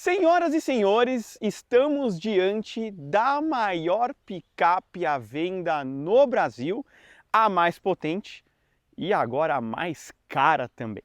Senhoras e senhores, estamos diante da maior picape à venda no Brasil, a mais potente e agora a mais cara também.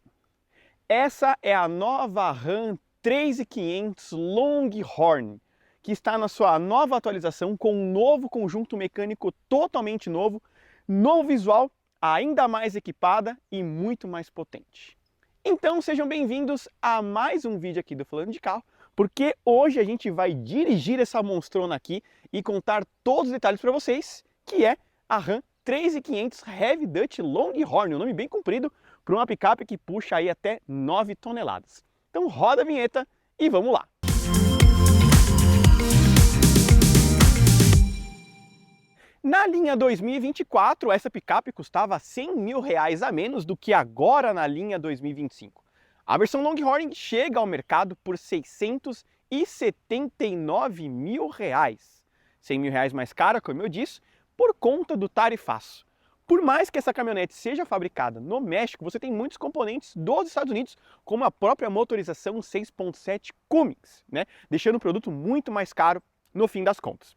Essa é a nova Ram 3500 Longhorn, que está na sua nova atualização com um novo conjunto mecânico totalmente novo, novo visual, ainda mais equipada e muito mais potente. Então sejam bem-vindos a mais um vídeo aqui do Falando de Carro, porque hoje a gente vai dirigir essa monstrona aqui e contar todos os detalhes para vocês, que é a Ram 3500 Heavy Duty Longhorn, um nome bem comprido para uma picape que puxa aí até 9 toneladas. Então roda a vinheta e vamos lá! Na linha 2024, essa picape custava R$100 mil a menos do que agora na linha 2025. A versão Longhorn chega ao mercado por R$679 mil. R$100 mil mais cara, como eu disse, por conta do tarifaço. Por mais que essa caminhonete seja fabricada no México, você tem muitos componentes dos Estados Unidos, como a própria motorização 6.7 Cummins, deixando o produto muito mais caro no fim das contas.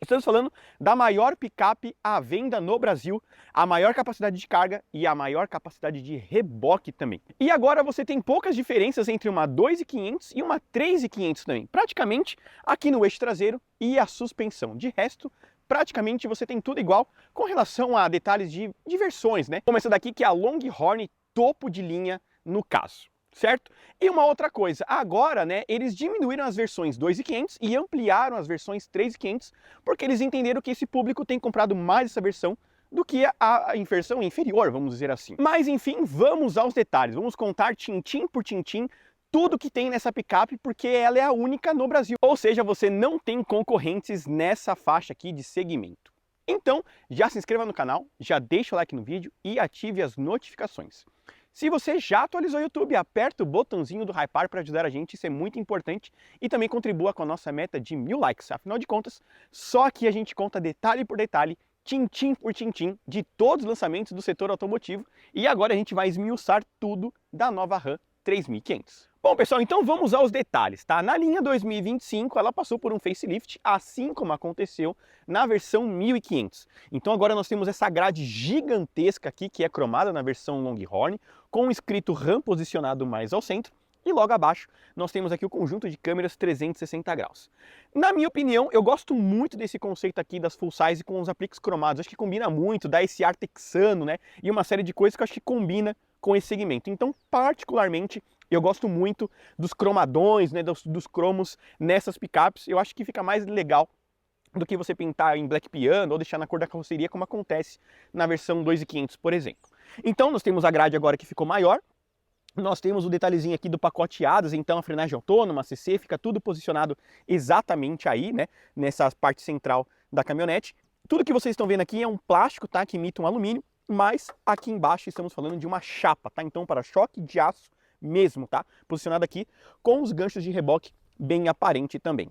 Estamos falando da maior picape à venda no Brasil, a maior capacidade de carga e a maior capacidade de reboque também. E agora você tem poucas diferenças entre uma 2.500 e uma 3.500 também, praticamente aqui no eixo traseiro e a suspensão. De resto, praticamente você tem tudo igual com relação a detalhes de versões, Como essa daqui que é a Longhorn topo de linha no caso. Certo? E uma outra coisa, agora, eles diminuíram as versões 2.500 e ampliaram as versões 3.500, porque eles entenderam que esse público tem comprado mais essa versão do que a versão inferior, vamos dizer assim. Mas enfim, vamos aos detalhes, vamos contar tintim por tintim tudo que tem nessa picape, porque ela é a única no Brasil. Ou seja, você não tem concorrentes nessa faixa aqui de segmento. Então, já se inscreva no canal, já deixa o like no vídeo e ative as notificações. Se você já atualizou o YouTube, aperta o botãozinho do Hypar para ajudar a gente, isso é muito importante. E também contribua com a nossa meta de 1000 likes. Afinal de contas, só aqui a gente conta detalhe por detalhe, tintim por tintim, de todos os lançamentos do setor automotivo. E agora a gente vai esmiuçar tudo da nova Ram 3500. Bom pessoal, então vamos aos detalhes, tá? Na linha 2025 ela passou por um facelift, assim como aconteceu na versão 1500. Então agora nós temos essa grade gigantesca aqui, que é cromada na versão Longhorn, com o escrito Ram posicionado mais ao centro, e logo abaixo nós temos aqui o conjunto de câmeras 360 graus. Na minha opinião, eu gosto muito desse conceito aqui das full size com os apliques cromados, acho que combina muito, dá esse ar texano, e uma série de coisas que eu acho que combina com esse segmento. Então, particularmente, eu gosto muito dos cromadões, dos cromos nessas picapes. Eu acho que fica mais legal do que você pintar em black piano ou deixar na cor da carroceria, como acontece na versão 2.500, por exemplo. Então, nós temos a grade agora que ficou maior. Nós temos o detalhezinho aqui do pacote ADAS, então a frenagem autônoma, a CC, fica tudo posicionado exatamente aí, nessa parte central da caminhonete. Tudo que vocês estão vendo aqui é um plástico, tá, que imita um alumínio, mas aqui embaixo estamos falando de uma chapa, tá? Então para-choque de aço mesmo, tá? Posicionado aqui com os ganchos de reboque bem aparente também.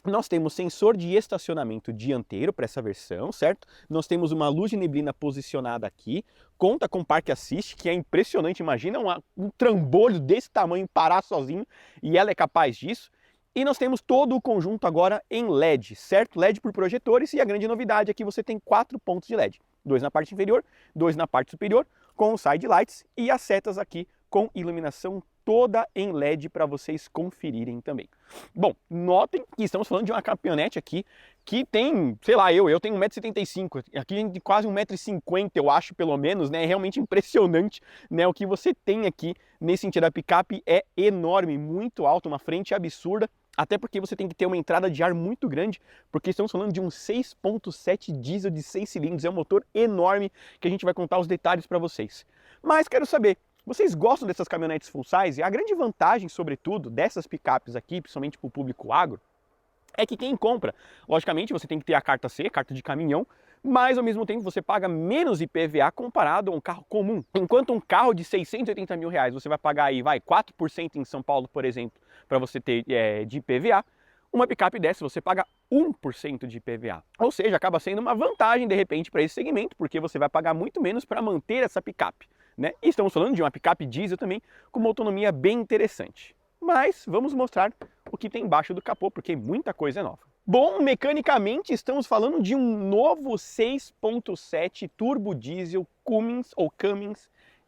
Nós temos sensor de estacionamento dianteiro para essa versão, certo? Nós temos uma luz de neblina posicionada aqui, conta com Park Assist, que é impressionante, imagina um trambolho desse tamanho parar sozinho, e ela é capaz disso. E nós temos todo o conjunto agora em LED, certo? LED por projetores, e a grande novidade é que você tem 4 pontos de LED. 2 na parte inferior, 2 na parte superior, com os side lights, e as setas aqui com iluminação toda em LED para vocês conferirem também. Bom, notem que estamos falando de uma caminhonete aqui que tem, sei lá, eu tenho 1,75 m, aqui de quase 1,50 m, eu acho, pelo menos, É realmente impressionante, o que você tem aqui nesse sentido. A picape é enorme, muito alta, uma frente absurda, até porque você tem que ter uma entrada de ar muito grande, porque estamos falando de um 6.7 diesel de 6 cilindros, é um motor enorme que a gente vai contar os detalhes para vocês. Mas quero saber, vocês gostam dessas caminhonetes full size? A grande vantagem, sobretudo, dessas picapes aqui, principalmente para o público agro, é que quem compra, logicamente você tem que ter a carta C, carta de caminhão, mas ao mesmo tempo você paga menos IPVA comparado a um carro comum. Enquanto um carro de 680 mil reais você vai pagar aí, 4% em São Paulo, por exemplo, para você ter de IPVA, uma picape dessa você paga 1% de IPVA. Ou seja, acaba sendo uma vantagem de repente para esse segmento, porque você vai pagar muito menos para manter essa picape. E estamos falando de uma picape diesel também com uma autonomia bem interessante. Mas vamos mostrar o que tem embaixo do capô, porque muita coisa é nova. Bom, mecanicamente estamos falando de um novo 6.7 turbo diesel Cummins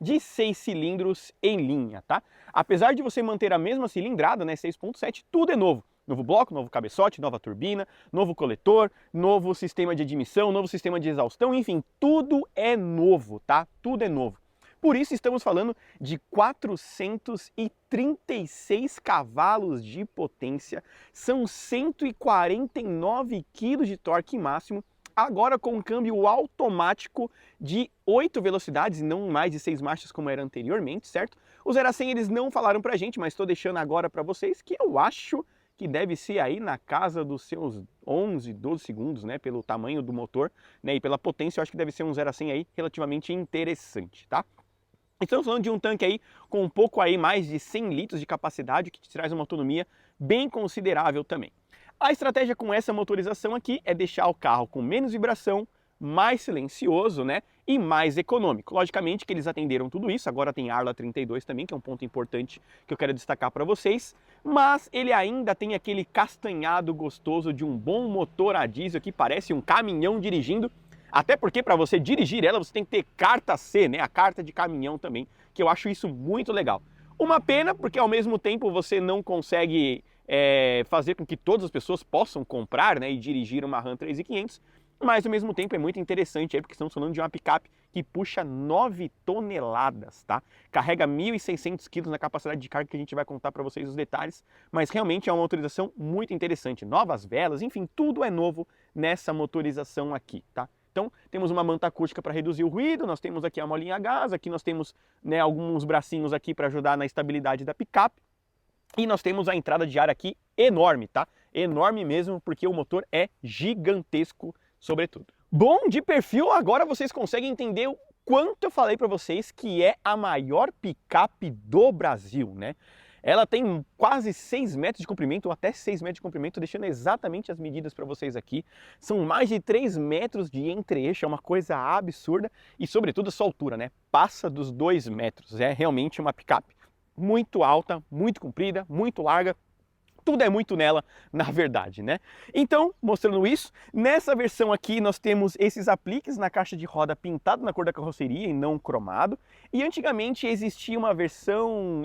de 6 cilindros em linha, tá? Apesar de você manter a mesma cilindrada, né, 6.7, tudo é novo. Novo bloco, novo cabeçote, nova turbina, novo coletor, novo sistema de admissão, novo sistema de exaustão, enfim, tudo é novo, tá? Tudo é novo. Por isso estamos falando de 436 cavalos de potência, são 149 kg de torque máximo, agora com um câmbio automático de 8 velocidades e não mais de 6 marchas como era anteriormente, certo? O 0 a 100 eles não falaram pra gente, mas estou deixando agora para vocês que eu acho que deve ser aí na casa dos seus 11, 12 segundos, né, pelo tamanho do motor, né, e pela potência, eu acho que deve ser um 0 a 100 aí relativamente interessante, tá? Estamos falando de um tanque aí com um pouco aí mais de 100 litros de capacidade, que te traz uma autonomia bem considerável também. A estratégia com essa motorização aqui é deixar o carro com menos vibração, mais silencioso, né, e mais econômico. Logicamente que eles atenderam tudo isso, agora tem Arla 32 também, que é um ponto importante que eu quero destacar para vocês, mas ele ainda tem aquele castanhado gostoso de um bom motor a diesel que parece um caminhão dirigindo. Até porque para você dirigir ela, você tem que ter carta C, né? A carta de caminhão também, que eu acho isso muito legal. Uma pena, porque ao mesmo tempo você não consegue fazer com que todas as pessoas possam comprar, né, e dirigir uma Ram 3500, mas ao mesmo tempo é muito interessante aí, porque estamos falando de uma picape que puxa 9 toneladas, tá? Carrega 1.600 kg na capacidade de carga, que a gente vai contar para vocês os detalhes, mas realmente é uma motorização muito interessante. Novas velas, enfim, tudo é novo nessa motorização aqui, tá? Então, temos uma manta acústica para reduzir o ruído, nós temos aqui a molinha a gás, aqui nós temos, né, alguns bracinhos aqui para ajudar na estabilidade da picape. E nós temos a entrada de ar aqui enorme, tá? Enorme mesmo, porque o motor é gigantesco, sobretudo. Bom, de perfil, agora vocês conseguem entender o quanto eu falei para vocês que é a maior picape do Brasil, né? Ela tem quase 6 metros de comprimento, ou até 6 metros de comprimento, deixando exatamente as medidas para vocês aqui. São mais de 3 metros de entre-eixo, é uma coisa absurda. E, sobretudo, a sua altura, né? Passa dos 2 metros. É realmente uma picape muito alta, muito comprida, muito larga. Tudo é muito nela, na verdade, né? Então, mostrando isso, nessa versão aqui nós temos esses apliques na caixa de roda pintado na cor da carroceria e não cromado. E antigamente existia uma versão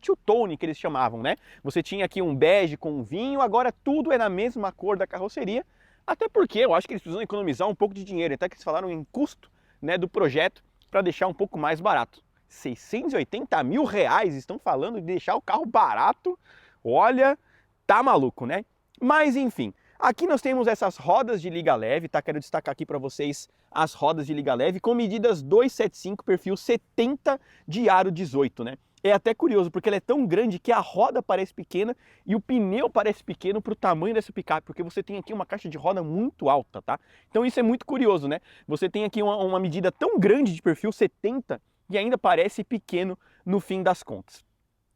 two-tone, que eles chamavam, né? Você tinha aqui um bege com um vinho, agora tudo é na mesma cor da carroceria. Até porque eu acho que eles precisam economizar um pouco de dinheiro, até que eles falaram em custo, né, do projeto para deixar um pouco mais barato. 680 mil reais, estão falando de deixar o carro barato, olha... Tá maluco, né? Mas enfim, aqui nós temos essas rodas de liga leve, tá? Quero destacar aqui para vocês as rodas de liga leve com medidas 275, perfil 70 de aro 18, né? É até curioso, porque ela é tão grande que a roda parece pequena e o pneu parece pequeno para o tamanho dessa picape, porque você tem aqui uma caixa de roda muito alta, tá? Então isso é muito curioso, né? Você tem aqui uma medida tão grande de perfil 70 e ainda parece pequeno no fim das contas.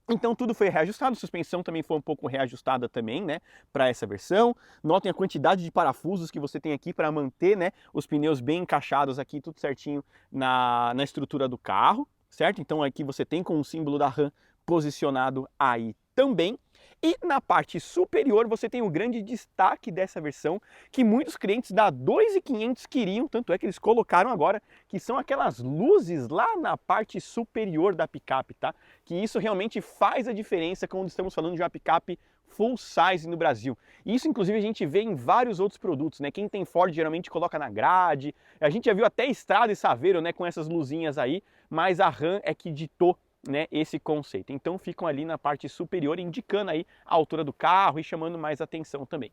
Então tudo foi reajustado, a suspensão também foi um pouco reajustada também, né, para essa versão. Notem a quantidade de parafusos que você tem aqui para manter, né, os pneus bem encaixados aqui, tudo certinho na estrutura do carro, certo? Então aqui você tem com o símbolo da Ram posicionado aí também. E na parte superior você tem o grande destaque dessa versão, que muitos clientes da 2.500 queriam, tanto é que eles colocaram agora, que são aquelas luzes lá na parte superior da picape, tá? Que isso realmente faz a diferença quando estamos falando de uma picape full size no Brasil. E isso inclusive a gente vê em vários outros produtos, né? Quem tem Ford geralmente coloca na grade, a gente já viu até Estrada e Saveiro, né, com essas luzinhas aí, mas a Ram é que ditou, né, esse conceito. Então ficam ali na parte superior, indicando aí a altura do carro e chamando mais atenção também.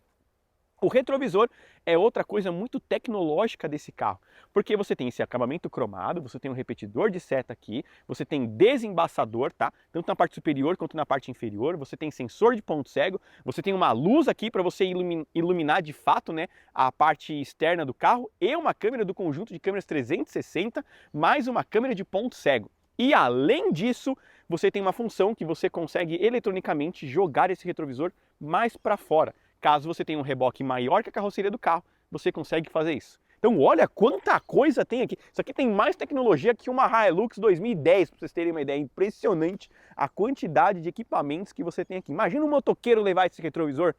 O retrovisor é outra coisa muito tecnológica desse carro, porque você tem esse acabamento cromado, você tem um repetidor de seta aqui, você tem desembaçador, tá? Tanto na parte superior quanto na parte inferior, você tem sensor de ponto cego, você tem uma luz aqui para você iluminar de fato, né, a parte externa do carro e uma câmera do conjunto de câmeras 360, mais uma câmera de ponto cego. E além disso, você tem uma função que você consegue eletronicamente jogar esse retrovisor mais para fora. Caso você tenha um reboque maior que a carroceria do carro, você consegue fazer isso. Então olha quanta coisa tem aqui. Isso aqui tem mais tecnologia que uma Hilux 2010, para vocês terem uma ideia. Impressionante a quantidade de equipamentos que você tem aqui. Imagina um motoqueiro levar esse retrovisor.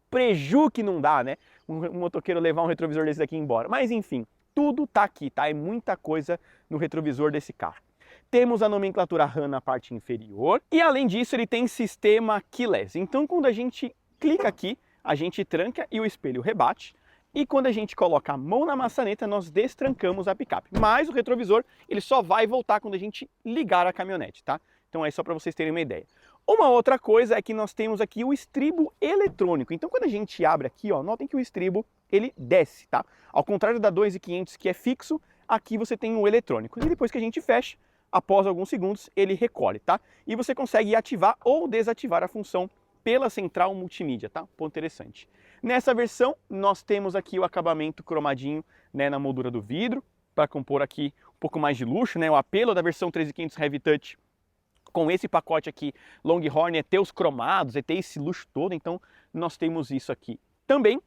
Preju que não dá, né? Um motoqueiro levar um retrovisor desse daqui embora. Mas enfim, tudo tá aqui, tá? É muita coisa no retrovisor desse carro. Temos a nomenclatura RAM na parte inferior e além disso ele tem sistema keyless. Então quando a gente clica aqui, a gente tranca e o espelho rebate. E quando a gente coloca a mão na maçaneta, nós destrancamos a picape. Mas o retrovisor, ele só vai voltar quando a gente ligar a caminhonete, tá? Então é só para vocês terem uma ideia. Uma outra coisa é que nós temos aqui o estribo eletrônico. Então quando a gente abre aqui, ó, notem que o estribo, ele desce, tá? Ao contrário da 2500 que é fixo, aqui você tem o eletrônico. E depois que a gente fecha, após alguns segundos, ele recolhe, tá? E você consegue ativar ou desativar a função pela central multimídia, tá? Ponto interessante. Nessa versão, nós temos aqui o acabamento cromadinho, né, na moldura do vidro, para compor aqui um pouco mais de luxo, né? O apelo da versão 3500 Heavy Touch com esse pacote aqui Longhorn é ter os cromados, é ter esse luxo todo, então nós temos isso aqui também.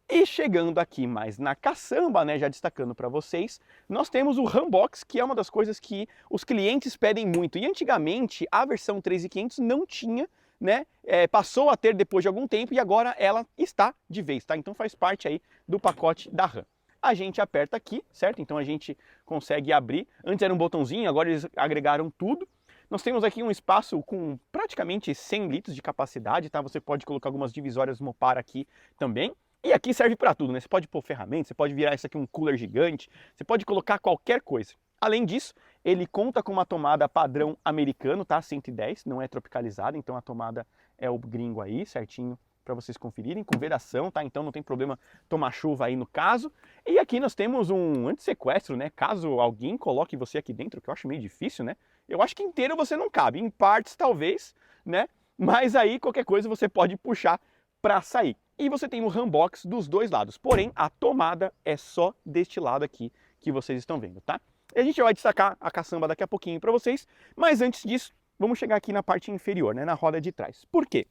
E chegando aqui mais na caçamba, né, já destacando para vocês, nós temos o RAM Box, que é uma das coisas que os clientes pedem muito. E antigamente a versão 3500 não tinha, né, passou a ter depois de algum tempo e agora ela está de vez, tá? Então faz parte aí do pacote da RAM. A gente aperta aqui, certo? Então a gente consegue abrir. Antes era um botãozinho, agora eles agregaram tudo. Nós temos aqui um espaço com praticamente 100 litros de capacidade, tá? Você pode colocar algumas divisórias Mopar aqui também. E aqui serve para tudo, né? Você pode pôr ferramentas, você pode virar isso aqui um cooler gigante, você pode colocar qualquer coisa. Além disso, ele conta com uma tomada padrão americano, tá? 110, não é tropicalizada, então a tomada é o gringo aí, certinho, para vocês conferirem, com vedação, tá? Então não tem problema tomar chuva aí no caso. E aqui nós temos um anti-sequestro, né? Caso alguém coloque você aqui dentro, que eu acho meio difícil, né? Eu acho que inteiro você não cabe, em partes talvez, né? Mas aí qualquer coisa você pode puxar para sair. E você tem o RAM Box dos dois lados, porém a tomada é só deste lado aqui que vocês estão vendo, tá? E a gente vai destacar a caçamba daqui a pouquinho para vocês, mas antes disso, vamos chegar aqui na parte inferior, né, na roda de trás. Por quê?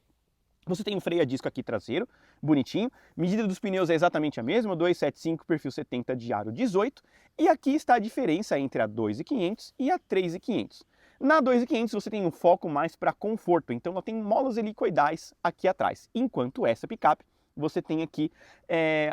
Você tem um freio a disco aqui traseiro, bonitinho, medida dos pneus é exatamente a mesma, 275, perfil 70 de aro 18, e aqui está a diferença entre a 2500 e a 3500. Na 2500 você tem um foco mais para conforto, então ela tem molas helicoidais aqui atrás, enquanto essa picape você tem aqui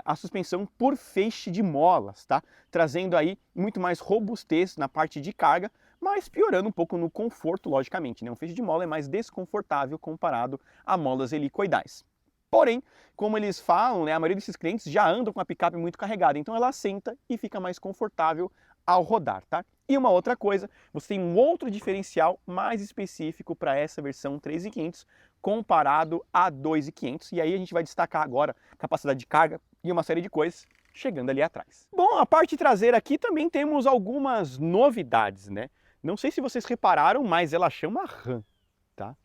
a suspensão por feixe de molas, tá? Trazendo aí muito mais robustez na parte de carga, mas piorando um pouco no conforto, logicamente, né? Um feixe de mola é mais desconfortável comparado a molas helicoidais. Porém, como eles falam, né, a maioria desses clientes já andam com a picape muito carregada, então ela assenta e fica mais confortável ao rodar, tá? E uma outra coisa, você tem um outro diferencial mais específico para essa versão 3500 comparado a 2500, e aí a gente vai destacar agora capacidade de carga e uma série de coisas chegando ali atrás. Bom, a parte traseira aqui também temos algumas novidades, né? Não sei se vocês repararam, mas ela chama RAM, tá?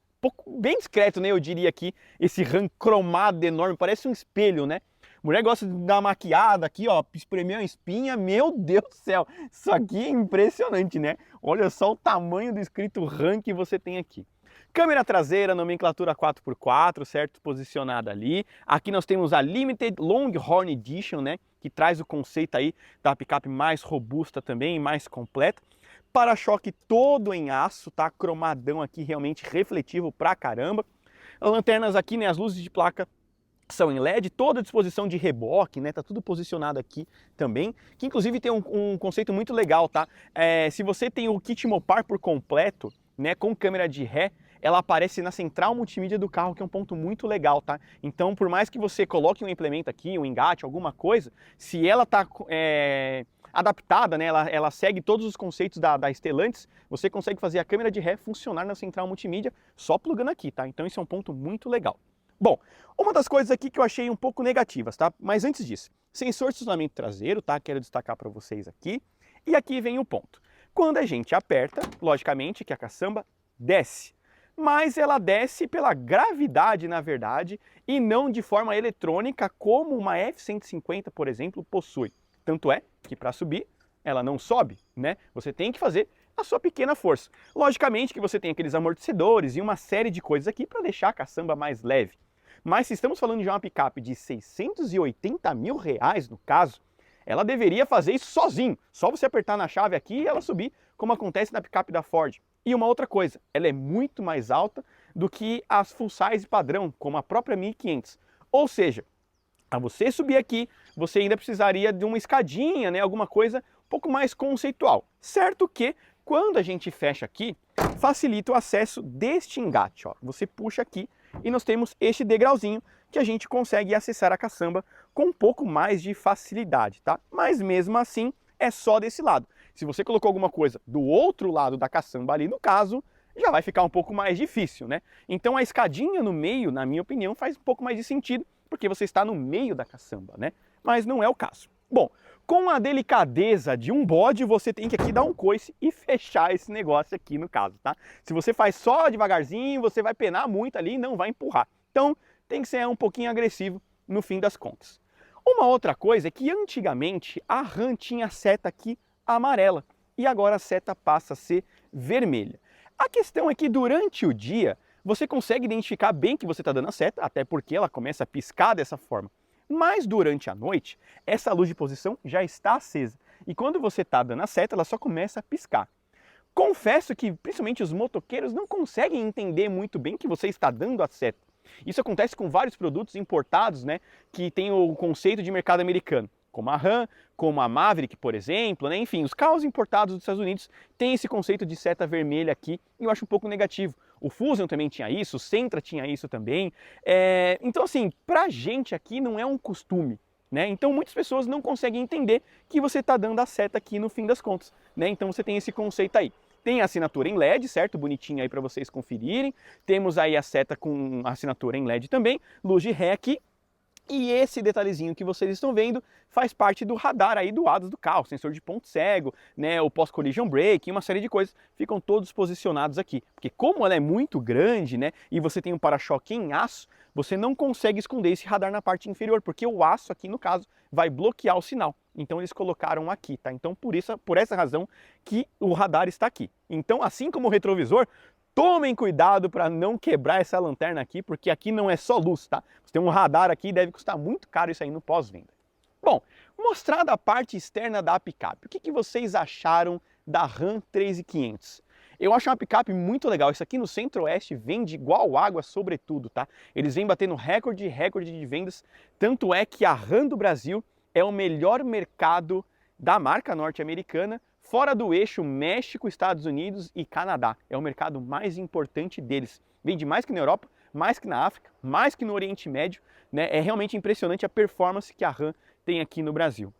Bem discreto, né? Eu diria aqui, esse RAM cromado enorme, parece um espelho, né? Mulher gosta de dar uma maquiada aqui, ó, espremer uma espinha, meu Deus do céu, isso aqui é impressionante, né? Olha só o tamanho do escrito RAM que você tem aqui. Câmera traseira, nomenclatura 4x4, certo? Posicionada ali. Aqui nós temos a Limited Longhorn Edition, né? Que traz o conceito aí da picape mais robusta também, mais completa. Para-choque todo em aço, tá? Cromadão aqui, realmente refletivo pra caramba. As lanternas aqui, né? As luzes de placa são em LED, toda a disposição de reboque, né? Tá tudo posicionado aqui também, que inclusive tem um conceito muito legal, tá? Se você tem o kit Mopar por completo, né? Com câmera de ré, ela aparece na central multimídia do carro, que é um ponto muito legal, tá? Então, por mais que você coloque um implemento aqui, um engate, alguma coisa, se ela tá adaptada, né? Ela segue todos os conceitos da Stellantis, você consegue fazer a câmera de ré funcionar na central multimídia só plugando aqui, tá? Então, isso é um ponto muito legal. Bom, uma das coisas aqui que eu achei um pouco negativas, tá? Mas antes disso, sensor de estacionamento traseiro, tá? Quero destacar para vocês aqui. E aqui vem o ponto. Quando a gente aperta, logicamente que a caçamba desce. Mas ela desce pela gravidade, na verdade, e não de forma eletrônica como uma F-150, por exemplo, possui. Tanto é que para subir, ela não sobe, né? Você tem que fazer a sua pequena força. Logicamente que você tem aqueles amortecedores e uma série de coisas aqui para deixar a caçamba mais leve. Mas se estamos falando de uma picape de 680 mil reais, no caso, ela deveria fazer isso sozinho. Só você apertar na chave aqui e ela subir, como acontece na picape da Ford. E uma outra coisa, ela é muito mais alta do que as full size padrão, como a própria 1500. Ou seja, a você subir aqui, você ainda precisaria de uma escadinha, né, alguma coisa um pouco mais conceitual. Certo que, quando a gente fecha aqui, facilita o acesso deste engate. Ó. Você puxa aqui e nós temos este degrauzinho que a gente consegue acessar a caçamba com um pouco mais de facilidade, tá? Mas mesmo assim, é só desse lado. Se você colocou alguma coisa do outro lado da caçamba ali, no caso, já vai ficar um pouco mais difícil, né? Então a escadinha no meio, na minha opinião, faz um pouco mais de sentido, porque você está no meio da caçamba, né? Mas não é o caso. Bom, com a delicadeza de um bode, você tem que aqui dar um coice e fechar esse negócio aqui no caso, tá? Se você faz só devagarzinho, você vai penar muito ali e não vai empurrar. Então, tem que ser um pouquinho agressivo no fim das contas. Uma outra coisa é que antigamente a RAM tinha seta aqui amarela e agora a seta passa a ser vermelha. A questão é que durante o dia você consegue identificar bem que você está dando a seta, até porque ela começa a piscar dessa forma. Mas durante a noite, essa luz de posição já está acesa e quando você está dando a seta, ela só começa a piscar. Confesso que principalmente os motoqueiros não conseguem entender muito bem que você está dando a seta. Isso acontece com vários produtos importados, né, que tem o conceito de mercado americano, como a RAM, como a Maverick, por exemplo, né? Enfim, os carros importados dos Estados Unidos têm esse conceito de seta vermelha aqui e eu acho um pouco negativo. O Fusion também tinha isso, o Sentra tinha isso também. Então, assim, pra gente aqui não é um costume, né? Então muitas pessoas não conseguem entender que você está dando a seta aqui no fim das contas, né? Então você tem esse conceito aí. Tem a assinatura em LED, certo? Bonitinho aí para vocês conferirem. Temos aí a seta com assinatura em LED também, luz de ré aqui. E esse detalhezinho que vocês estão vendo faz parte do radar aí do ADAS do carro, sensor de ponto cego, né, o post-collision brake, uma série de coisas, ficam todos posicionados aqui. Porque como ela é muito grande, né, e você tem um para-choque em aço, você não consegue esconder esse radar na parte inferior, porque o aço aqui, no caso, vai bloquear o sinal. Então eles colocaram aqui, tá? Então por essa razão que o radar está aqui. Então, assim como o retrovisor, tomem cuidado para não quebrar essa lanterna aqui, porque aqui não é só luz, tá? Você tem um radar aqui e deve custar muito caro isso aí no pós-venda. Bom, mostrada a parte externa da picape, o que vocês acharam da Ram 3500? Eu acho uma picape muito legal. Isso aqui no Centro-Oeste vende igual água, sobretudo, tá? Eles vêm batendo recorde de vendas. Tanto é que a Ram do Brasil é o melhor mercado da marca norte-americana, fora do eixo México, Estados Unidos e Canadá. É o mercado mais importante deles. Vende mais que na Europa, mais que na África, mais que no Oriente Médio, né? É realmente impressionante a performance que a Ram tem aqui no Brasil.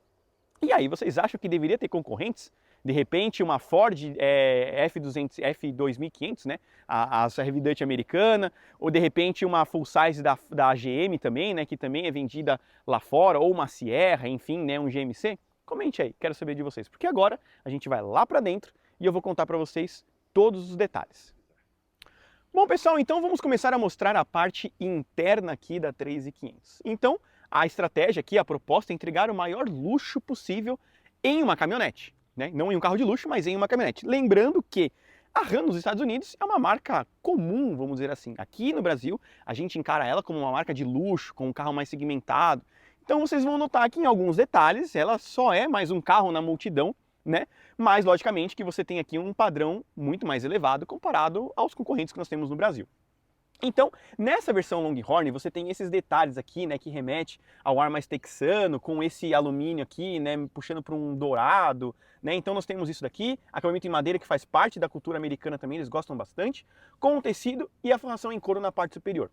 E aí, vocês acham que deveria ter concorrentes? De repente, uma Ford F2500, né? A Heavy Duty americana, ou de repente uma full size da GM também, né? Que também é vendida lá fora, ou uma Sierra, enfim, né? Um GMC? Comente aí, quero saber de vocês, porque agora a gente vai lá para dentro e eu vou contar para vocês todos os detalhes. Bom, pessoal, então vamos começar a mostrar a parte interna aqui da 3500. Então, a estratégia aqui, a proposta é entregar o maior luxo possível em uma caminhonete, né? Não em um carro de luxo, mas em uma caminhonete. Lembrando que a Ram nos Estados Unidos é uma marca comum, vamos dizer assim. Aqui no Brasil, a gente encara ela como uma marca de luxo, com um carro mais segmentado. Então vocês vão notar que em alguns detalhes ela só é mais um carro na multidão, né? Mas logicamente que você tem aqui um padrão muito mais elevado comparado aos concorrentes que nós temos no Brasil. Então, nessa versão Longhorn, você tem esses detalhes aqui, né, que remete ao ar mais texano, com esse alumínio aqui, né, puxando para um dourado, né? Então nós temos isso daqui, acabamento em madeira que faz parte da cultura americana também, eles gostam bastante, com o tecido e a forração em couro na parte superior.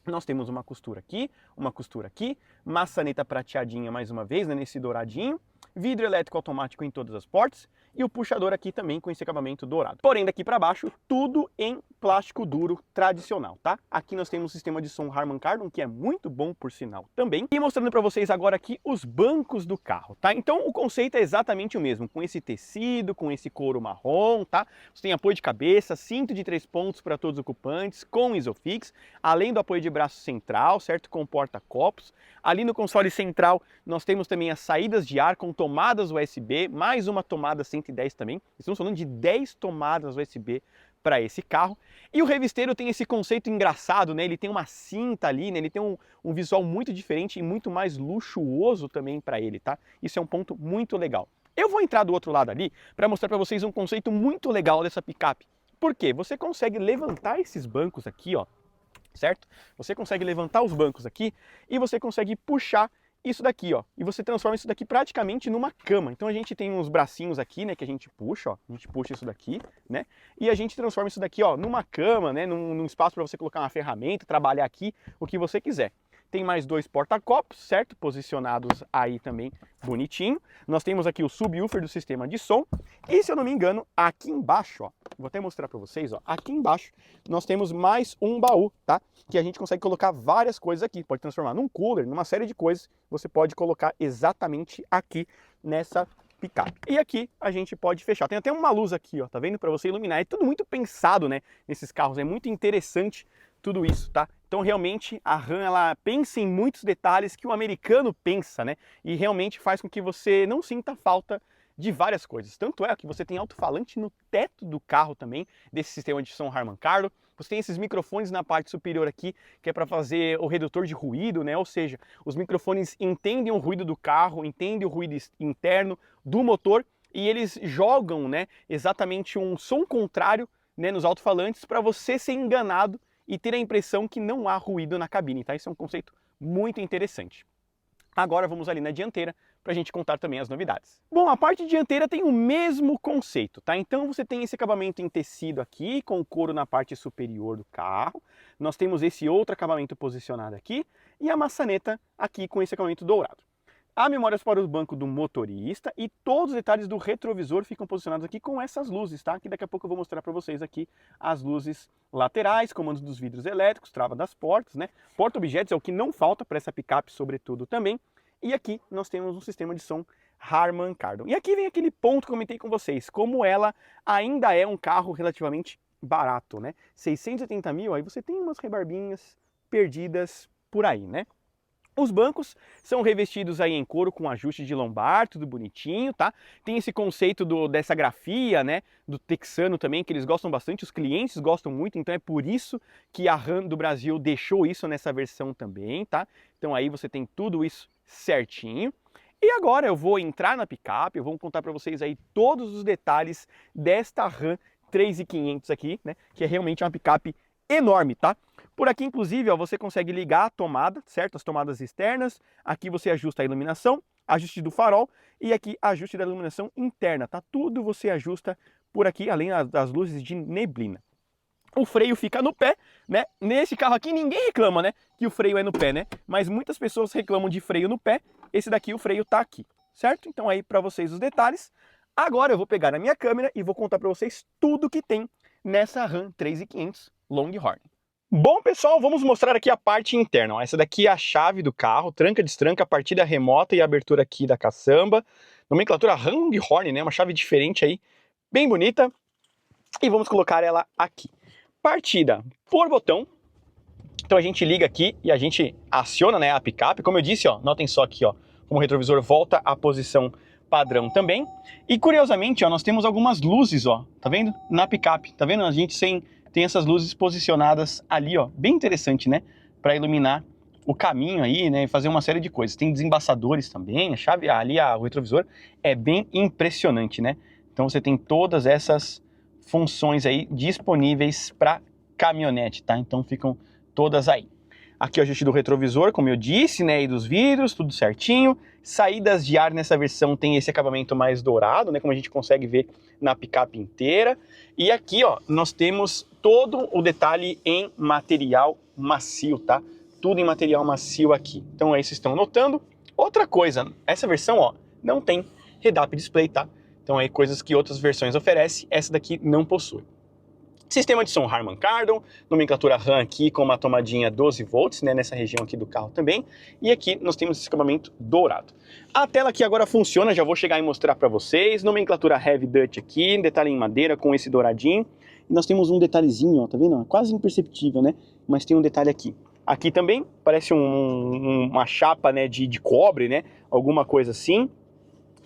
Nós temos uma costura aqui, maçaneta prateadinha mais uma vez, né, nesse douradinho, vidro elétrico automático em todas as portas e o puxador aqui também com esse acabamento dourado. Porém, daqui para baixo, tudo em plástico duro tradicional, tá? Aqui nós temos um sistema de som Harman Kardon, que é muito bom por sinal também. E mostrando para vocês agora aqui os bancos do carro, tá? Então o conceito é exatamente o mesmo, com esse tecido, com esse couro marrom, tá? Você tem apoio de cabeça, cinto de 3 pontos para todos os ocupantes, com Isofix, além do apoio de braço central, certo? Com porta-copos. Ali no console central nós temos também as saídas de ar com tomadas USB, mais uma tomada 110 também. Estamos falando de 10 tomadas USB para esse carro. E o revisteiro tem esse conceito engraçado, né? Ele tem uma cinta ali, né? Ele tem um visual muito diferente e muito mais luxuoso também para ele, tá? Isso é um ponto muito legal. Eu vou entrar do outro lado ali para mostrar para vocês um conceito muito legal dessa picape. Por quê? Você consegue levantar esses bancos aqui, ó, certo? Você consegue levantar os bancos aqui e você consegue puxar isso daqui, ó, e você transforma isso daqui praticamente numa cama. Então a gente tem uns bracinhos aqui, né, que a gente puxa, ó, a gente puxa isso daqui, né, e a gente transforma isso daqui, ó, numa cama, né, num espaço para você colocar uma ferramenta, trabalhar aqui, o que você quiser. Tem mais dois porta-copos, certo? Posicionados aí também bonitinho. Nós temos aqui o subwoofer do sistema de som. E se eu não me engano, aqui embaixo, ó, vou até mostrar para vocês, ó, aqui embaixo nós temos mais um baú, tá? Que a gente consegue colocar várias coisas aqui. Pode transformar num cooler, numa série de coisas. Você pode colocar exatamente aqui nessa picape. E aqui a gente pode fechar. Tem até uma luz aqui, ó, tá vendo? Para você iluminar. É tudo muito pensado, né, nesses carros. É muito interessante tudo isso, tá? Então realmente a Ram, ela pensa em muitos detalhes que o americano pensa, né? E realmente faz com que você não sinta falta de várias coisas. Tanto é que você tem alto-falante no teto do carro também, desse sistema de som Harman Kardon. Você tem esses microfones na parte superior aqui, que é para fazer o redutor de ruído, né? Ou seja, os microfones entendem o ruído do carro, entendem o ruído interno do motor e eles jogam, né, exatamente um som contrário, né, nos alto-falantes para você ser enganado e ter a impressão que não há ruído na cabine, tá? Isso é um conceito muito interessante. Agora vamos ali na dianteira para a gente contar também as novidades. Bom, a parte dianteira tem o mesmo conceito, tá? Então você tem esse acabamento em tecido aqui, com couro na parte superior do carro. Nós temos esse outro acabamento posicionado aqui e a maçaneta aqui com esse acabamento dourado. Há memórias para o banco do motorista e todos os detalhes do retrovisor ficam posicionados aqui com essas luzes, tá? Que daqui a pouco eu vou mostrar para vocês aqui as luzes laterais, comandos dos vidros elétricos, trava das portas, né? Porta-objetos é o que não falta para essa picape, sobretudo também. E aqui nós temos um sistema de som Harman Kardon. E aqui vem aquele ponto que eu comentei com vocês, como ela ainda é um carro relativamente barato, né? 680 mil, aí você tem umas rebarbinhas perdidas por aí, né? Os bancos são revestidos aí em couro com ajuste de lombar, tudo bonitinho, tá? Tem esse conceito dessa grafia, né? Do texano também, que eles gostam bastante, os clientes gostam muito, então é por isso que a Ram do Brasil deixou isso nessa versão também, tá? Então aí você tem tudo isso certinho. E agora eu vou entrar na picape, eu vou contar para vocês aí todos os detalhes desta Ram 3500 aqui, né? Que é realmente uma picape enorme, tá? Por aqui, inclusive, ó, você consegue ligar a tomada, certo? As tomadas externas. Aqui você ajusta a iluminação, ajuste do farol e aqui ajuste da iluminação interna, tá? Tudo você ajusta por aqui, além das luzes de neblina. O freio fica no pé, né? Nesse carro aqui ninguém reclama, né? Que o freio é no pé, né? Mas muitas pessoas reclamam de freio no pé. Esse daqui, o freio tá aqui, certo? Então aí para vocês os detalhes. Agora eu vou pegar a minha câmera e vou contar para vocês tudo que tem nessa Ram 3500 Longhorn. Bom, pessoal, vamos mostrar aqui a parte interna. Ó. Essa daqui é a chave do carro, tranca-destranca, partida remota e abertura aqui da caçamba. Nomenclatura Ram Longhorn, né? Uma chave diferente aí, bem bonita. E vamos colocar ela aqui. Partida por botão. Então a gente liga aqui e a gente aciona, né, a picape. Como eu disse, ó, notem só aqui, ó, como o retrovisor volta à posição padrão também. E curiosamente, ó, nós temos algumas luzes, ó, tá vendo? Na picape, tá vendo? A gente tem essas luzes posicionadas ali, ó, bem interessante, né? Para iluminar o caminho aí, né? E fazer uma série de coisas. Tem desembaçadores também, a chave ali, o retrovisor é bem impressionante, né? Então você tem todas essas funções aí disponíveis para caminhonete, tá? Então ficam todas aí. Aqui o ajuste do retrovisor, como eu disse, né? E dos vidros, tudo certinho. Saídas de ar nessa versão tem esse acabamento mais dourado, né? Como a gente consegue ver na picape inteira. E aqui, ó, nós temos todo o detalhe em material macio, tá? Tudo em material macio aqui. Então aí vocês estão notando. Outra coisa, essa versão, ó, não tem head-up display, tá? Então aí coisas que outras versões oferecem, essa daqui não possui. Sistema de som Harman Kardon, nomenclatura RAM aqui com uma tomadinha 12 volts, né, nessa região aqui do carro também. E aqui nós temos esse acabamento dourado. A tela aqui agora funciona, já vou chegar e mostrar para vocês. Nomenclatura Heavy Duty aqui, detalhe em madeira com esse douradinho. E nós temos um detalhezinho, ó, tá vendo? Quase imperceptível, né? Mas tem um detalhe aqui. Aqui também parece uma chapa, né, de cobre, né? Alguma coisa assim.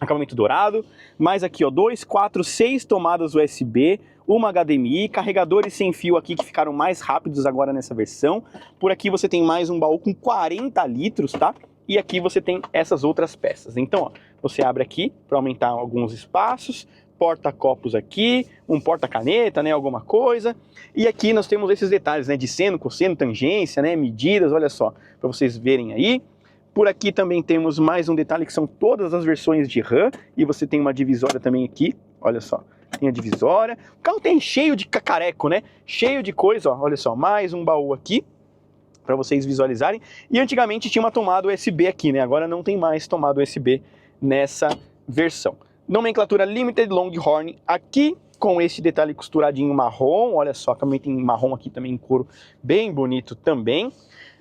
Acabamento dourado, mais aqui ó, 2, 4, 6 tomadas USB, uma HDMI, carregadores sem fio aqui que ficaram mais rápidos agora nessa versão. Por aqui você tem mais um baú com 40 litros, tá? E aqui você tem essas outras peças. Então, ó, você abre aqui para aumentar alguns espaços, porta-copos aqui, um porta-caneta, né, alguma coisa. E aqui nós temos esses detalhes, né, de seno, cosseno, tangência, né, medidas, olha só, para vocês verem aí. Por aqui também temos mais um detalhe que são todas as versões de RAM, e você tem uma divisória também aqui, olha só, tem a divisória. O carro tem cheio de cacareco, né, cheio de coisa, ó, olha só, mais um baú aqui, para vocês visualizarem. E antigamente tinha uma tomada USB aqui, né, agora não tem mais tomada USB nessa versão. Nomenclatura Limited Longhorn aqui, com esse detalhe costuradinho marrom, olha só, também tem marrom aqui também em couro, bem bonito também.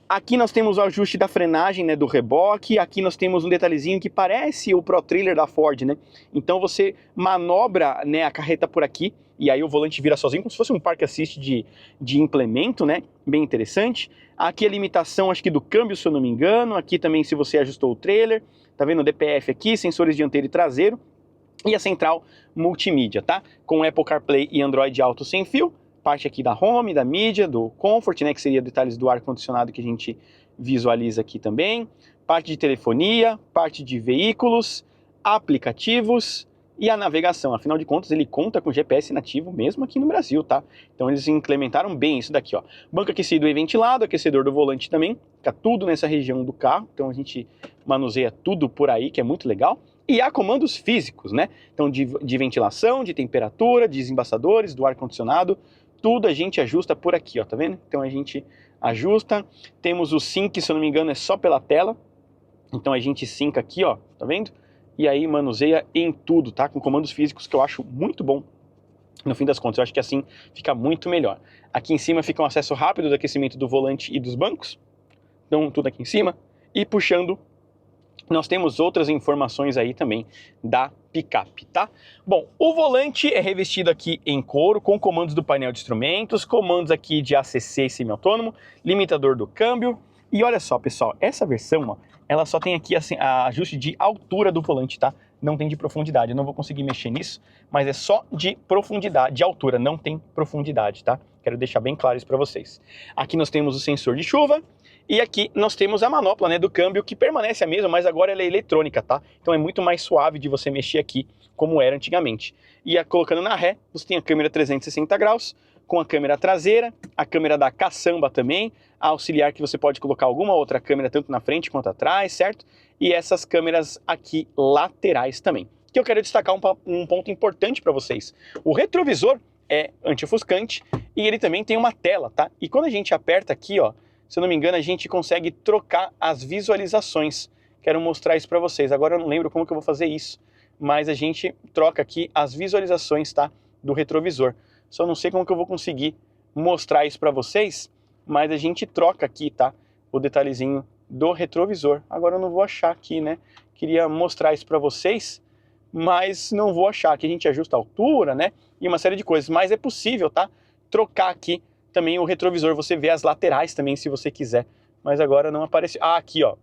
Aqui nós temos o ajuste da frenagem, né, do reboque. Aqui nós temos um detalhezinho que parece o Pro Trailer da Ford, né? Então você manobra, né, a carreta por aqui e aí o volante vira sozinho, como se fosse um park assist de implemento, né? Bem interessante. Aqui a limitação, acho que do câmbio, se eu não me engano. Aqui também se você ajustou o trailer. Tá vendo o DPF aqui, sensores dianteiro e traseiro. E a central multimídia, tá? Com Apple CarPlay e Android Auto sem fio. Parte aqui da Home, da mídia, do Comfort, né, que seria detalhes do ar-condicionado que a gente visualiza aqui também. Parte de telefonia, parte de veículos, aplicativos e a navegação. Afinal de contas, ele conta com GPS nativo mesmo aqui no Brasil, tá? Então eles implementaram bem isso daqui, ó. Banco aquecido e ventilado, aquecedor do volante também. Fica tudo nessa região do carro, então a gente manuseia tudo por aí, que é muito legal. E há comandos físicos, né? Então de ventilação, de temperatura, de desembaçadores, do ar-condicionado, tudo a gente ajusta por aqui, ó, tá vendo? Então a gente ajusta. Temos o sync, se eu não me engano, é só pela tela. Então a gente synca aqui, ó, tá vendo? E aí manuseia em tudo, tá? Com comandos físicos que eu acho muito bom. No fim das contas, eu acho que assim fica muito melhor. Aqui em cima fica um acesso rápido do aquecimento do volante e dos bancos. Então tudo aqui em cima. E puxando, nós temos outras informações aí também da picape, tá? Bom, o volante é revestido aqui em couro com comandos do painel de instrumentos, comandos aqui de ACC e semi-autônomo, limitador do câmbio. E olha só, pessoal, essa versão, ó, ela só tem aqui assim, a ajuste de altura do volante, tá? Não tem de profundidade, eu não vou conseguir mexer nisso, mas é só de profundidade, de altura, não tem profundidade, tá? Quero deixar bem claro isso para vocês. Aqui nós temos o sensor de chuva. E aqui nós temos a manopla, né, do câmbio, que permanece a mesma, mas agora ela é eletrônica, tá? Então é muito mais suave de você mexer aqui, como era antigamente. E colocando na ré, você tem a câmera 360 graus, com a câmera traseira, a câmera da caçamba também, a auxiliar que você pode colocar alguma outra câmera, tanto na frente quanto atrás, certo? E essas câmeras aqui laterais também. Que eu quero destacar um ponto importante para vocês. O retrovisor é anti-ofuscante e ele também tem uma tela, tá? E quando a gente aperta aqui, ó, se eu não me engano, a gente consegue trocar as visualizações. Quero mostrar isso para vocês. Agora eu não lembro como que eu vou fazer isso, mas a gente troca aqui as visualizações, tá, do retrovisor. Só não sei como que eu vou conseguir mostrar isso para vocês, mas a gente troca aqui, tá, o detalhezinho do retrovisor. Agora eu não vou achar aqui, né? Queria mostrar isso para vocês, mas não vou achar. Aqui a gente ajusta a altura, né? E uma série de coisas, mas é possível, tá? Trocar aqui também o retrovisor, você vê as laterais também se você quiser, mas agora não apareceu. Ah, aqui, ó,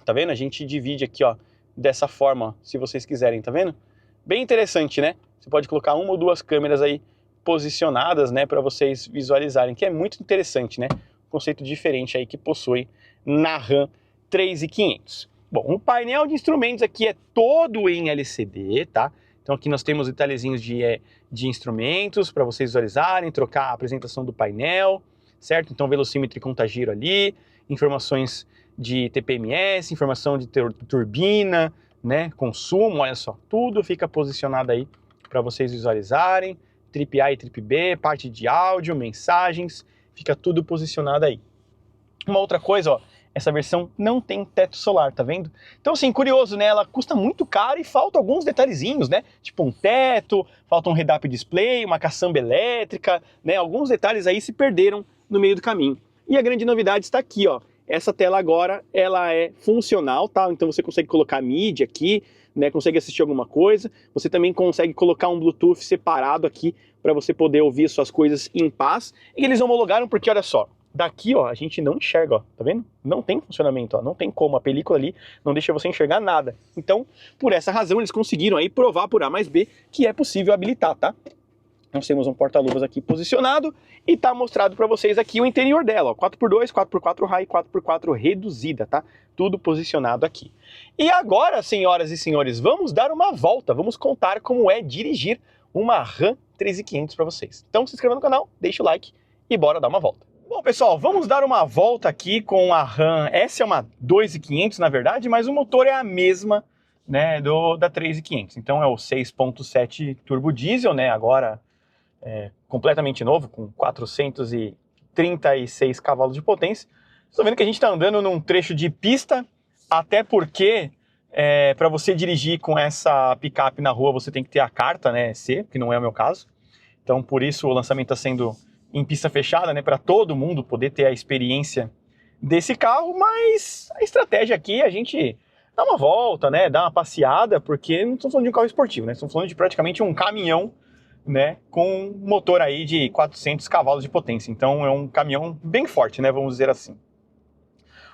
tá vendo? A gente divide aqui, ó, dessa forma, ó, se vocês quiserem, tá vendo? Bem interessante, né? Você pode colocar uma ou duas câmeras aí posicionadas, né, para vocês visualizarem, que é muito interessante, né? Um conceito diferente aí que possui na Ram 3500. Bom, o painel de instrumentos aqui é todo em LCD, tá? Então aqui nós temos detalhezinhos de instrumentos para vocês visualizarem, trocar a apresentação do painel, certo? Então velocímetro e contagiro ali, informações de TPMS, informação de turbina, né? Consumo, olha só, tudo fica posicionado aí para vocês visualizarem, trip A e trip B, parte de áudio, mensagens, fica tudo posicionado aí. Uma outra coisa, ó, essa versão não tem teto solar, tá vendo? Então, assim, curioso, né? Ela custa muito caro e falta alguns detalhezinhos, né? Tipo um teto, falta um head-up display, uma caçamba elétrica, né? Alguns detalhes aí se perderam no meio do caminho. E a grande novidade está aqui, ó. Essa tela agora, ela é funcional, tá? Então você consegue colocar mídia aqui, né? Consegue assistir alguma coisa. Você também consegue colocar um Bluetooth separado aqui para você poder ouvir suas coisas em paz. E eles homologaram porque, olha só, daqui, ó, a gente não enxerga, ó, tá vendo? Não tem funcionamento, ó, não tem como, a película ali não deixa você enxergar nada. Então, por essa razão, eles conseguiram aí provar por A mais B que é possível habilitar, tá? Nós temos um porta-luvas aqui posicionado e está mostrado para vocês aqui o interior dela, ó, 4x2, 4x4 high, 4x4 reduzida, tá? Tudo posicionado aqui. E agora, senhoras e senhores, vamos dar uma volta, vamos contar como é dirigir uma Ram 3500 para vocês. Então se inscreva no canal, deixa o like e bora dar uma volta. Bom, pessoal, vamos dar uma volta aqui com a Ram. Essa é uma 2500, na verdade, mas o motor é a mesma, né, da 3500. Então é o 6.7 turbo diesel, né, agora completamente novo, com 436 cavalos de potência. Estou vendo que a gente está andando num trecho de pista, até porque para você dirigir com essa picape na rua você tem que ter a carta, né, C, que não é o meu caso. Então por isso o lançamento está sendo em pista fechada, né, para todo mundo poder ter a experiência desse carro, mas a estratégia aqui é a gente dar uma volta, né, dar uma passeada, porque não estamos falando de um carro esportivo, né, estamos falando de praticamente um caminhão, né, com motor aí de 400 cavalos de potência. Então é um caminhão bem forte, né, vamos dizer assim.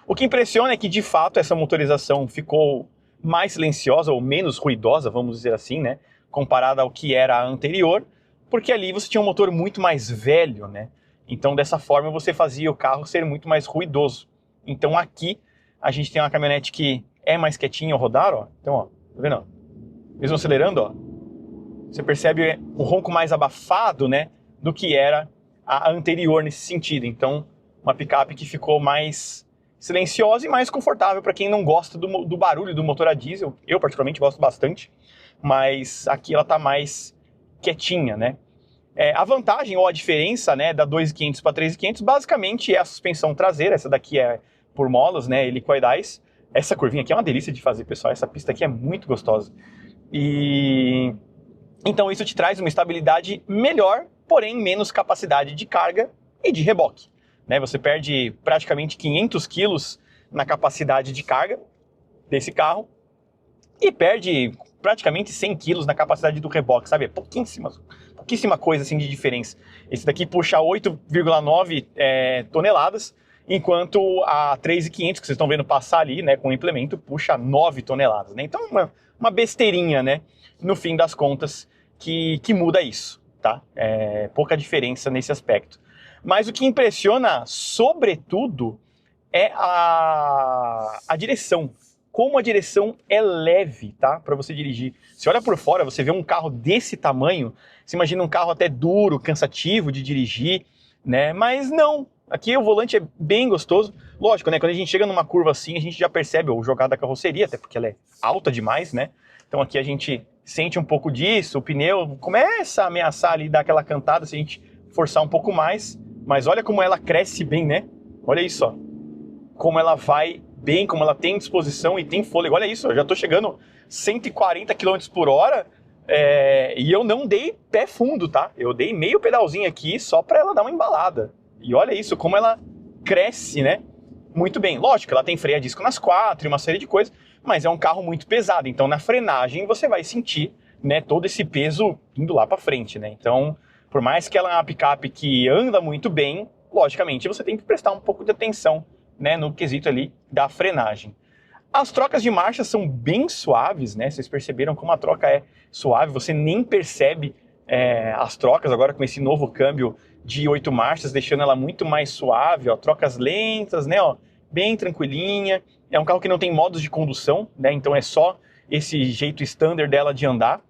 O que impressiona é que de fato essa motorização ficou mais silenciosa ou menos ruidosa, vamos dizer assim, né, comparada ao que era a anterior, porque ali você tinha um motor muito mais velho, né? Então dessa forma você fazia o carro ser muito mais ruidoso. Então aqui a gente tem uma caminhonete que é mais quietinha ao rodar, ó. Então, ó, tá vendo, ó? Mesmo acelerando, ó, você percebe o ronco mais abafado, né, do que era a anterior nesse sentido. Então, uma picape que ficou mais silenciosa e mais confortável para quem não gosta do barulho do motor a diesel. Eu, particularmente, gosto bastante, mas aqui ela tá mais quietinha, né? A vantagem ou a diferença, né, da 2.500 para 3.500, basicamente é a suspensão traseira. Essa daqui é por molas, né, helicoidais. Essa curvinha aqui é uma delícia de fazer, pessoal. Essa pista aqui é muito gostosa. E então isso te traz uma estabilidade melhor, porém menos capacidade de carga e de reboque, né? Você perde praticamente 500 quilos na capacidade de carga desse carro e perde praticamente 100 quilos na capacidade do reboque, sabe? É pouquíssima coisa assim de diferença. Esse daqui puxa 8,9 toneladas, enquanto a 3.500 que vocês estão vendo passar ali, né, com o implemento, puxa 9 toneladas, né? Então uma besteirinha, né, no fim das contas, que muda isso, tá? Pouca diferença nesse aspecto. Mas o que impressiona, sobretudo, é a direção. Como a direção é leve, tá? Para você dirigir. Você olha por fora, você vê um carro desse tamanho, você imagina um carro até duro, cansativo de dirigir, né? Mas não. Aqui o volante é bem gostoso. Lógico, né? Quando a gente chega numa curva assim, a gente já percebe o jogar da carroceria, até porque ela é alta demais, né? Então aqui a gente sente um pouco disso, o pneu começa a ameaçar ali, dar aquela cantada se a gente forçar um pouco mais. Mas olha como ela cresce bem, né? Olha isso, ó. Como ela vai bem, como ela tem disposição e tem fôlego. Olha isso, eu já tô chegando 140 km por hora e eu não dei pé fundo, tá? Eu dei meio pedalzinho aqui só para ela dar uma embalada. E olha isso, como ela cresce, né? Muito bem. Lógico, ela tem freio a disco nas quatro e uma série de coisas, mas é um carro muito pesado. Então na frenagem você vai sentir, né, todo esse peso indo lá para frente, né? Então, por mais que ela é uma picape que anda muito bem, logicamente você tem que prestar um pouco de atenção, né, no quesito ali da frenagem. As trocas de marcha são bem suaves, né? Vocês perceberam como a troca é suave, você nem percebe as trocas agora com esse novo câmbio de 8 marchas, deixando ela muito mais suave, ó, trocas lentas, né, ó, bem tranquilinha. É um carro que não tem modos de condução, né? Então é só esse jeito standard dela de andar.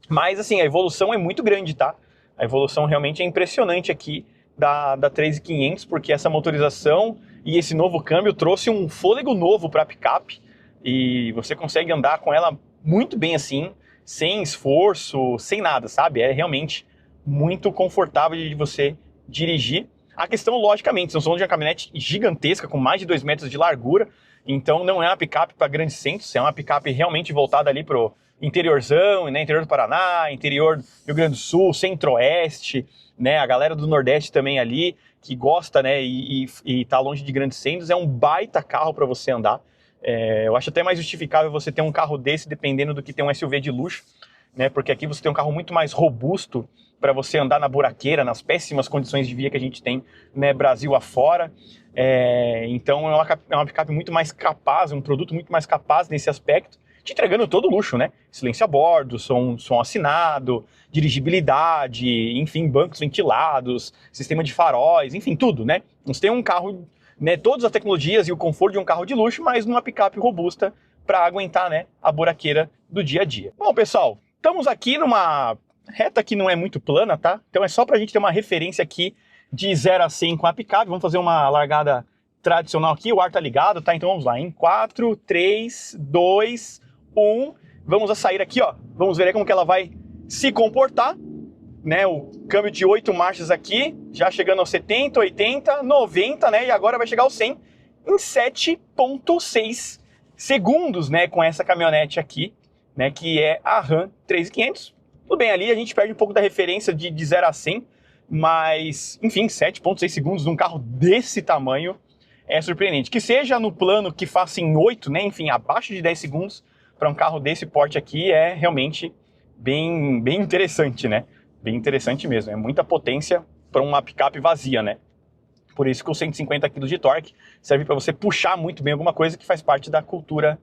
Mas assim, a evolução é muito grande, tá? A evolução realmente é impressionante aqui da 3500, porque essa motorização e esse novo câmbio trouxe um fôlego novo para a picape e você consegue andar com ela muito bem assim, sem esforço, sem nada, sabe? É realmente muito confortável de você dirigir. A questão, logicamente, estamos falando de uma caminhonete gigantesca, com mais de 2 metros de largura, então não é uma picape para grandes centros, é uma picape realmente voltada ali para o interiorzão, né? Interior do Paraná, interior do Rio Grande do Sul, centro-oeste, né? A galera do Nordeste também ali, que gosta, né, e tá longe de grandes centros, é um baita carro para você andar. Eu acho até mais justificável você ter um carro desse, dependendo do que ter um SUV de luxo, né? Porque aqui você tem um carro muito mais robusto para você andar na buraqueira, nas péssimas condições de via que a gente tem, né, Brasil afora. Então é uma picape muito mais capaz, um produto muito mais capaz nesse aspecto. te entregando todo o luxo, né? Silêncio a bordo, som assinado, dirigibilidade, enfim, bancos ventilados, sistema de faróis, enfim, tudo, né? Você tem um carro, né, todas as tecnologias e o conforto de um carro de luxo, mas numa picape robusta para aguentar, né, a buraqueira do dia a dia. Bom, pessoal, estamos aqui numa reta que não é muito plana, tá? Então é só para a gente ter uma referência aqui de 0 a 100 com a picape. Vamos fazer uma largada tradicional aqui, o ar tá ligado, tá? Então vamos lá, em 4, 3, 2, 1. Vamos sair aqui, ó. Vamos ver aí como que ela vai se comportar, né? O câmbio de 8 marchas aqui, já chegando aos 70, 80, 90, né? E agora vai chegar aos 100 em 7.6 segundos, né? Com essa caminhonete aqui, né? Que é a Ram 3500. Tudo bem, ali a gente perde um pouco da referência de 0 a 100, mas, enfim, 7.6 segundos num carro desse tamanho é surpreendente. Que seja no plano que faça em 8, né? Enfim, abaixo de 10 segundos para um carro desse porte aqui é realmente bem interessante, né? Bem interessante mesmo. É muita potência para uma picape vazia, né? Por isso que os 150 kg de torque serve para você puxar muito bem alguma coisa que faz parte da cultura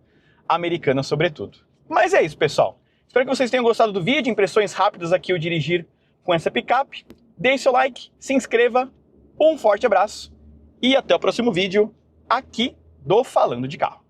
americana, sobretudo. Mas é isso, pessoal. Espero que vocês tenham gostado do vídeo. Impressões rápidas aqui eu dirigir com essa picape. Deixe seu like, se inscreva. Um forte abraço. E até o próximo vídeo aqui do Falando de Carro.